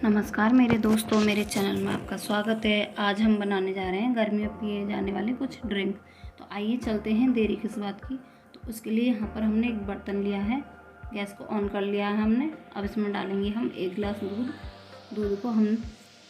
नमस्कार मेरे दोस्तों, मेरे चैनल में आपका स्वागत है। आज हम बनाने जा रहे हैं गर्मियों में पिए जाने वाले कुछ ड्रिंक। तो आइए चलते हैं, देरी किस बात की। तो उसके लिए यहाँ पर हमने एक बर्तन लिया है, गैस को ऑन कर लिया है हमने। अब इसमें डालेंगे हम 1 गिलास दूध। दूध को हम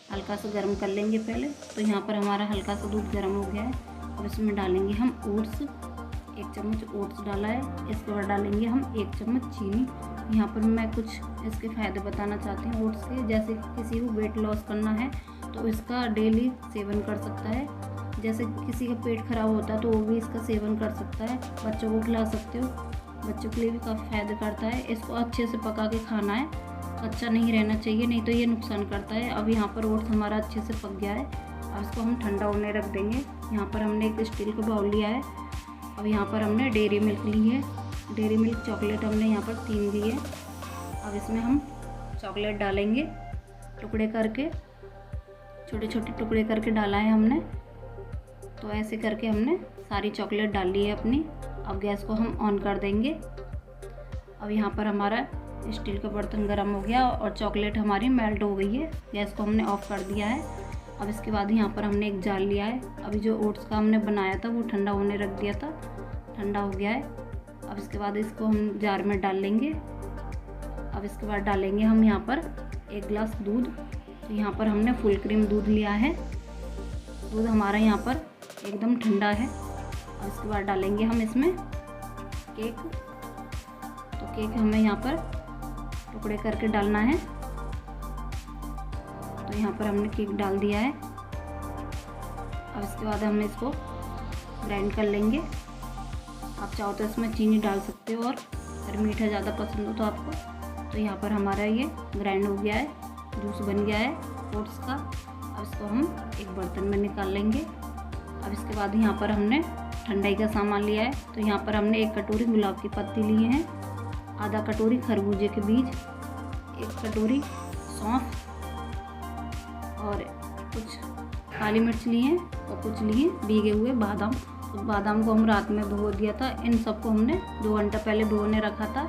हल्का सा गर्म कर लेंगे पहले। तो यहाँ पर हमारा हल्का सा दूध गर्म हो गया है। अब इसमें डालेंगे हम ओट्स। 1 चम्मच ओट्स डाला है। इसके बाद डालेंगे हम 1 चम्मच चीनी। यहाँ पर मैं कुछ इसके फ़ायदे बताना चाहती हूँ ओट्स के। जैसे किसी को वेट लॉस करना है तो इसका डेली सेवन कर सकता है। जैसे किसी का पेट खराब होता है तो वो भी इसका सेवन कर सकता है। बच्चों को खिला सकते हो, बच्चों के लिए भी काफ़ी फ़ायदा करता है। इसको अच्छे से पका के खाना है, कच्चा नहीं रहना चाहिए, नहीं तो ये नुकसान करता है। अब यहाँ पर ओट्स हमारा अच्छे से पक गया है। अब इसको हम ठंडा होने रख देंगे। यहाँ पर हमने एक स्टील का बाउल लिया है। अब यहाँ पर हमने डेयरी मिल्क ली है। डेयरी मिल्क चॉकलेट हमने यहाँ पर 3 ली है। अब इसमें हम चॉकलेट डालेंगे, टुकड़े करके, छोटे छोटे टुकड़े करके डाला है हमने। तो ऐसे करके हमने सारी चॉकलेट डाल ली है अपनी। अब गैस को हम ऑन कर देंगे। अब यहाँ पर हमारा स्टील का बर्तन गर्म हो गया और चॉकलेट हमारी मेल्ट हो गई है। गैस को हमने ऑफ कर दिया है। अब इसके बाद यहाँ पर हमने एक जार लिया है। अभी जो ओट्स का हमने बनाया था वो ठंडा होने रख दिया था, ठंडा हो गया है। अब इसके बाद इसको हम जार में डाल लेंगे। अब इसके बाद डालेंगे हम यहाँ पर 1 गिलास दूध। तो यहाँ पर हमने फुल क्रीम दूध लिया है। दूध हमारा यहाँ पर एकदम ठंडा है। अब इसके बाद डालेंगे हम इसमें केक। तो केक हमें यहाँ पर टुकड़े करके डालना है। तो यहाँ पर हमने केक डाल दिया है। अब इसके बाद हमने इसको ग्राइंड कर लेंगे। आप चाहो तो इसमें चीनी डाल सकते हो, और अगर मीठा ज़्यादा पसंद हो तो आपको। तो यहाँ पर हमारा ये ग्राइंड हो गया है, जूस बन गया है ओट्स का। अब इसको हम एक बर्तन में निकाल लेंगे। अब इसके बाद यहाँ पर हमने ठंडाई का सामान लिया है। तो यहाँ पर हमने 1 कटोरी गुलाब की पत्ती लिए हैं, आधा कटोरी खरबूजे के बीज, 1 कटोरी सौंफ, और कुछ काली मिर्च लिए हैं, और कुछ लिए भीगे हुए बादाम। तो बादाम को हम रात में भिगो दिया था। इन सबको हमने 2 घंटा पहले भिगोने रखा था,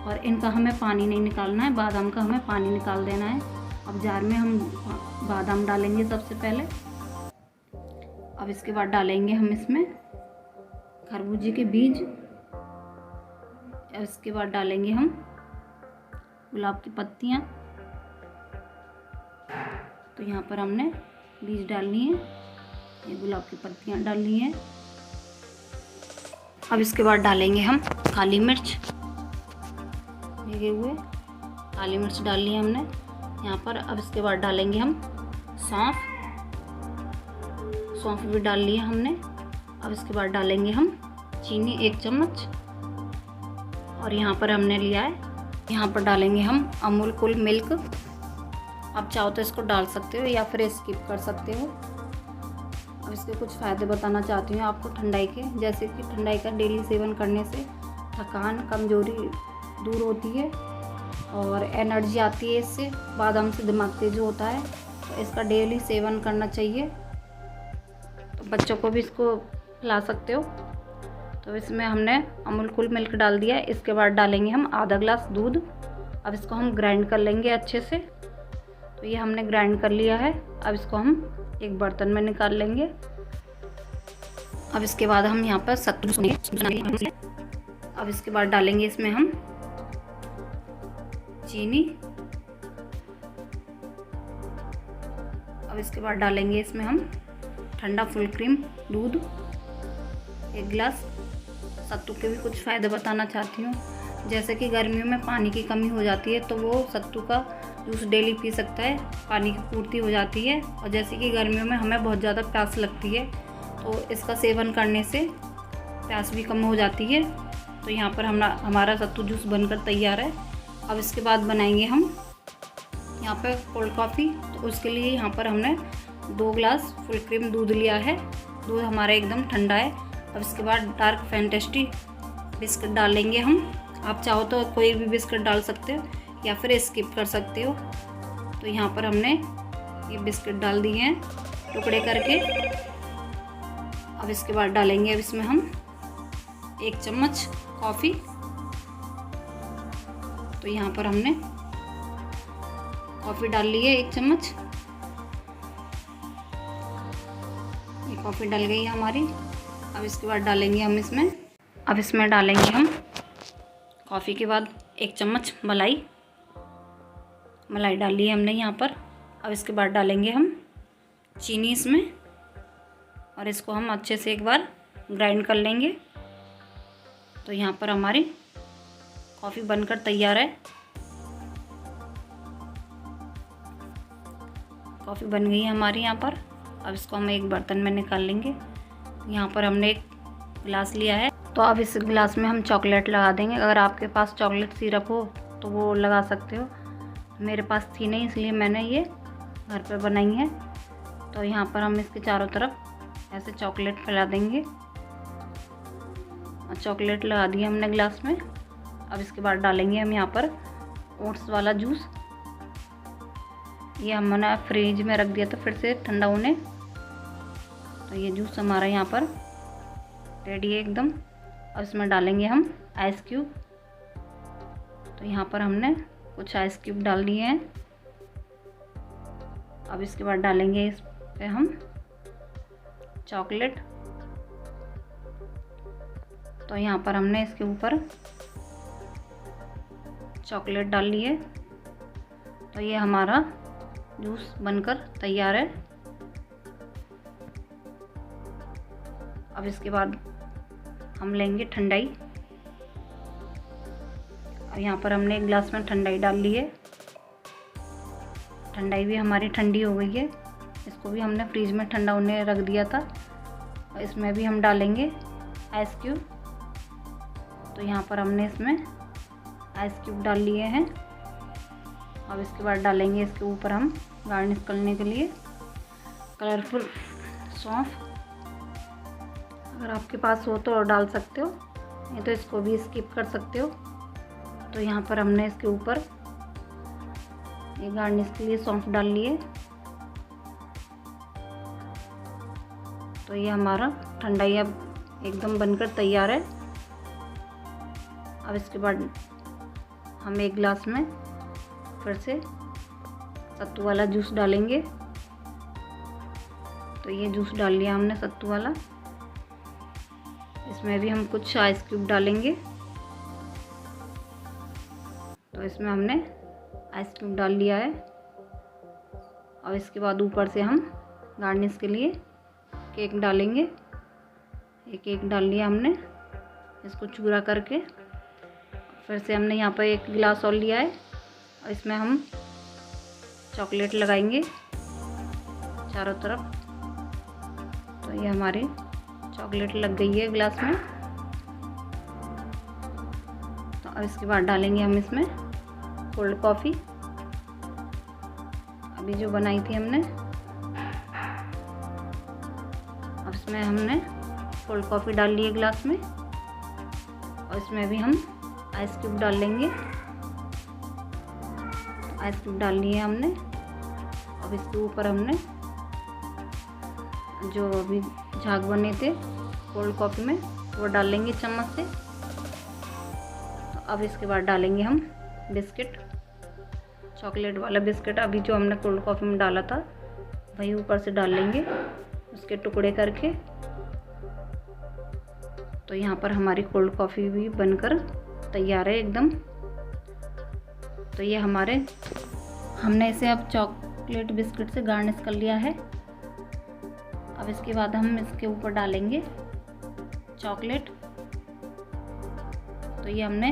और इनका हमें पानी नहीं निकालना है, बादाम का हमें पानी निकाल देना है। अब जार में हम बादाम डालेंगे सबसे पहले। अब इसके बाद डालेंगे हम इसमें खरबूजे के बीज। इसके बाद डालेंगे हम गुलाब की पत्तियाँ। तो यहाँ पर हमने बीज डालनी है, ये गुलाब की पत्तियाँ डालनी है। अब इसके बाद डालेंगे हम काली मिर्च, भीगे हुए काली मिर्च डाल ली है हमने यहाँ पर। अब इसके बाद डालेंगे हम सौंफ, सौंफ भी डाल लिया हमने। अब इसके बाद डालेंगे हम चीनी 1 चम्मच, और यहाँ पर हमने लिया है, यहाँ पर डालेंगे हम अमूल कूल मिल्क। आप चाहो तो इसको डाल सकते हो या फिर स्किप कर सकते हो। अब इसके कुछ फ़ायदे बताना चाहती हूँ आपको ठंडाई के। जैसे कि ठंडाई का डेली सेवन करने से थकान, कमजोरी दूर होती है और एनर्जी आती है इससे। बादाम से दिमाग तेज होता है, तो इसका डेली सेवन करना चाहिए। तो बच्चों को भी इसको खिला सकते हो। तो इसमें हमने अमूल कूल मिल्क डाल दिया है। इसके बाद डालेंगे हम आधा गिलास दूध। अब इसको हम ग्राइंड कर लेंगे अच्छे से। तो ये हमने ग्राइंड कर लिया है। अब इसको हम एक बर्तन में निकाल लेंगे। अब इसके बाद हम यहाँ पर सत्तू, अब इसके बाद डालेंगे इसमें हम चीनी। अब इसके बाद डालेंगे इसमें हम ठंडा फुल क्रीम दूध 1 गिलास। सत्तू के भी कुछ फ़ायदे बताना चाहती हूँ। जैसे कि गर्मियों में पानी की कमी हो जाती है, तो वो सत्तू का जूस डेली पी सकता है, पानी की पूर्ति हो जाती है। और जैसे कि गर्मियों में हमें बहुत ज़्यादा प्यास लगती है, तो इसका सेवन करने से प्यास भी कम हो जाती है। तो यहाँ पर हमारा सत्तू जूस बनकर तैयार है। अब इसके बाद बनाएंगे हम यहाँ पर कोल्ड कॉफ़ी। तो उसके लिए यहाँ पर हमने 2 गिलास फुल क्रीम दूध लिया है। दूध हमारा एकदम ठंडा है। अब इसके बाद डार्क फैंटेस्टी बिस्किट डालेंगे हम। आप चाहो तो कोई भी बिस्किट डाल सकते हो या फिर स्किप कर सकते हो। तो यहाँ पर हमने ये बिस्किट डाल दिए हैं टुकड़े करके। अब इसके बाद डालेंगे अब इसमें हम 1 चम्मच कॉफ़ी। तो यहाँ पर हमने कॉफ़ी डाल ली है 1 चम्मच। ये कॉफ़ी डल गई है हमारी। अब इसके बाद डालेंगे हम इसमें डालेंगे हम कॉफ़ी के बाद 1 चम्मच मलाई डाल ली है हमने यहाँ पर। अब इसके बाद डालेंगे हम चीनी इसमें और इसको हम अच्छे से एक बार ग्राइंड कर लेंगे। तो यहाँ पर हमारी कॉफ़ी बनकर तैयार है। कॉफ़ी बन गई है हमारी यहाँ पर। अब इसको हम एक बर्तन में निकाल लेंगे। यहाँ पर हमने एक गिलास लिया है, तो अब इस गिलास में हम चॉकलेट लगा देंगे। अगर आपके पास चॉकलेट सिरप हो तो वो लगा सकते हो। मेरे पास थी नहीं, इसलिए मैंने ये घर पे बनाई है। तो यहाँ पर हम इसके चारों तरफ ऐसे चॉकलेट फैला देंगे और चॉकलेट लगा दिया हमने गिलास में। अब इसके बाद डालेंगे हम यहाँ पर ओट्स वाला जूस। ये हमने फ्रिज में रख दिया था फिर से ठंडा होने। तो ये जूस हमारा यहाँ पर रेडी है एकदम। अब इसमें डालेंगे हम आइस क्यूब। तो यहाँ पर हमने कुछ आइस क्यूब डाल दिए हैं। अब इसके बाद डालेंगे इस पे हम चॉकलेट। तो यहाँ पर हमने इसके ऊपर चॉकलेट डाल ली है। तो ये हमारा जूस बनकर तैयार है। अब इसके बाद हम लेंगे ठंडाई। अब यहाँ पर हमने एक गिलास में ठंडाई डाल ली है। ठंडाई भी हमारी ठंडी हो गई है। इसको भी हमने फ्रीज में ठंडा होने रख दिया था। और इसमें भी हम डालेंगे आइस क्यूब। तो यहाँ पर हमने इसमें आइस क्यूब डाल लिए हैं। अब इसके बाद डालेंगे इसके ऊपर हम गार्निश करने के लिए कलरफुल सौंफ। अगर आपके पास हो तो और डाल सकते हो, नहीं तो इसको भी स्किप कर सकते हो। तो यहाँ पर हमने इसके ऊपर ये गार्निश के लिए सौंफ डाल लिए। तो ये हमारा ठंडाई अब एकदम बनकर तैयार है। अब इसके बाद हम एक गिलास में फिर से सत्तू वाला जूस डालेंगे। तो ये जूस डाल लिया हमने सत्तू वाला। इसमें भी हम कुछ आइस क्यूब डालेंगे। तो इसमें हमने आइस क्यूब डाल लिया है। और इसके बाद ऊपर से हम गार्निश के लिए केक डालेंगे। एक केक डाल लिया हमने, इसको चूरा करके। फिर से हमने यहाँ पर एक गिलास और लिया है और इसमें हम चॉकलेट लगाएंगे चारों तरफ। तो ये हमारी चॉकलेट लग गई है गिलास में। तो अब इसके बाद डालेंगे हम इसमें कोल्ड कॉफ़ी, अभी जो बनाई थी हमने। अब इसमें हमने कोल्ड कॉफ़ी डाल ली है गिलास में। और इसमें भी हम आइस क्यूब डाल लेंगे। आइस क्यूब डाल लिए हमने। अब इसके ऊपर हमने जो अभी झाग बने थे कोल्ड कॉफ़ी में वो डाल लेंगे चम्मच से। तो अब इसके बाद डालेंगे हम बिस्किट, चॉकलेट वाला बिस्किट। अभी जो हमने कोल्ड कॉफ़ी में डाला था वही ऊपर से डाल लेंगे उसके टुकड़े करके। तो यहाँ पर हमारी कोल्ड कॉफ़ी भी बनकर तैयार है एकदम। तो ये हमने इसे अब चॉकलेट बिस्किट से गार्निश कर लिया है। अब इसके बाद हम इसके ऊपर डालेंगे चॉकलेट। तो ये हमने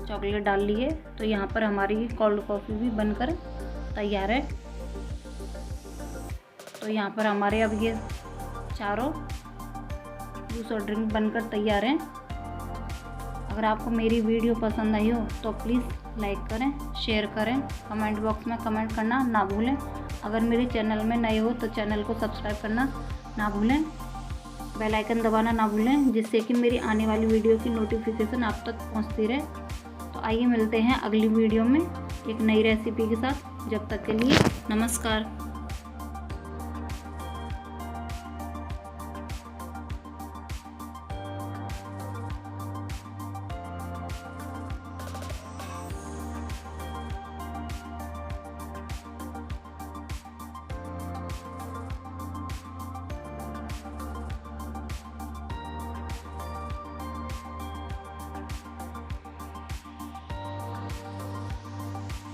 चॉकलेट डाल ली है। तो यहाँ पर हमारी कोल्ड कॉफ़ी भी बनकर तैयार है। तो यहाँ पर हमारे अब ये चारों जूस और ड्रिंक बनकर तैयार हैं। अगर आपको मेरी वीडियो पसंद आई हो तो प्लीज़ लाइक करें, शेयर करें, कमेंट बॉक्स में कमेंट करना ना भूलें। अगर मेरे चैनल में नए हो तो चैनल को सब्सक्राइब करना ना भूलें, बेल आइकन दबाना ना भूलें, जिससे कि मेरी आने वाली वीडियो की नोटिफिकेशन आप तक पहुंचती रहे। तो आइए मिलते हैं अगली वीडियो में एक नई रेसिपी के साथ। जब तक के लिए नमस्कार।